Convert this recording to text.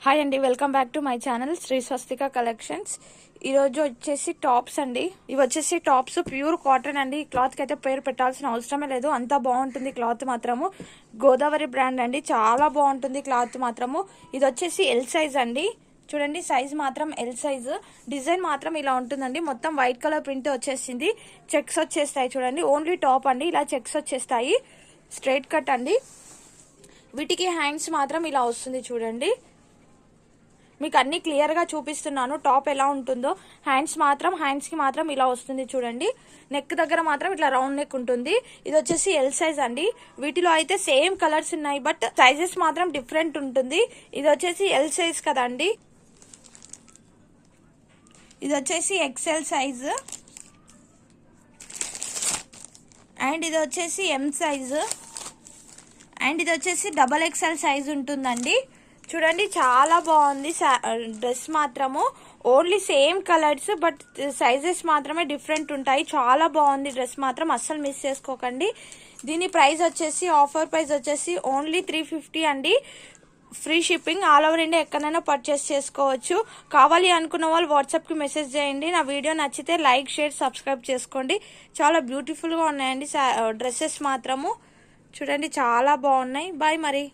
Hi అండి, welcome back to my channel Shri Swastika collections. ఈరోజు వచ్చేసి టాప్స్ అండి. ఇవి వచ్చేసి టాప్స్ ప్యూర్ కాటన్ అండి. ఈ క్లాత్కి అయితే పేరు పెట్టాల్సిన అవసరమే లేదు, అంత బాగుంటుంది క్లాత్ మాత్రము. గోదావరి బ్రాండ్ అండి, చాలా బాగుంటుంది క్లాత్ మాత్రము. ఇది వచ్చేసి ఎల్ సైజ్ అండి. చూడండి, సైజ్ మాత్రం ఎల్ సైజ్. డిజైన్ మాత్రం ఇలా ఉంటుందండి. మొత్తం వైట్ కలర్ ప్రింట్ వచ్చేసింది. చెక్స్ వచ్చేస్తాయి చూడండి. ఓన్లీ టాప్ అండి, ఇలా చెక్స్ వచ్చేస్తాయి. స్ట్రైట్ కట్ అండి. వీటికి హ్యాండ్స్ మాత్రం ఇలా వస్తుంది చూడండి. మీకు అన్ని క్లియర్ గా చూపిస్తున్నాను టాప్ ఎలా ఉంటుందో. హ్యాండ్స్ కి మాత్రం ఇలా వస్తుంది చూడండి. నెక్ దగ్గర మాత్రం ఇట్లా రౌండ్ నెక్ ఉంటుంది. ఇది వచ్చేసి ఎల్ సైజ్ అండి. వీటిలో అయితే సేమ్ కలర్స్ ఉన్నాయి, బట్ సైజెస్ మాత్రం డిఫరెంట్ ఉంటుంది. ఇది వచ్చేసి ఎల్ సైజ్ కదండి. ఇది వచ్చేసి ఎక్స్ఎల్ సైజ్ అండ్ ఇది వచ్చేసి ఎం సైజ్ అండ్ ఇది వచ్చేసి డబల్ ఎక్స్ఎల్ సైజ్ ఉంటుందండి. చూడండి, చాలా బాగుంది డ్రెస్ మాత్రము. Only same colours, but sizes మాత్రమే డిఫరెంట్ ఉంటాయి. చాలా బాగుంది డ్రెస్ మాత్రం, అస్సలు మిస్ చేసుకోకండి. దీని ప్రైస్ వచ్చేసి ఆఫర్ ప్రైస్ వచ్చేసి ఓన్లీ 350 అండి. Free shipping, all over India ఎక్కడైనా పర్చేస్ చేసుకోవచ్చు. కావాలి అనుకున్న వాళ్ళు వాట్సాప్కి మెసేజ్ చేయండి. నా వీడియో నచ్చితే లైక్, షేర్, సబ్స్క్రైబ్ చేసుకోండి. చాలా బ్యూటిఫుల్గా ఉన్నాయండి డ్రెస్సెస్ మాత్రము. చూడండి, చాలా బాగున్నాయి. బాయ్ మరి.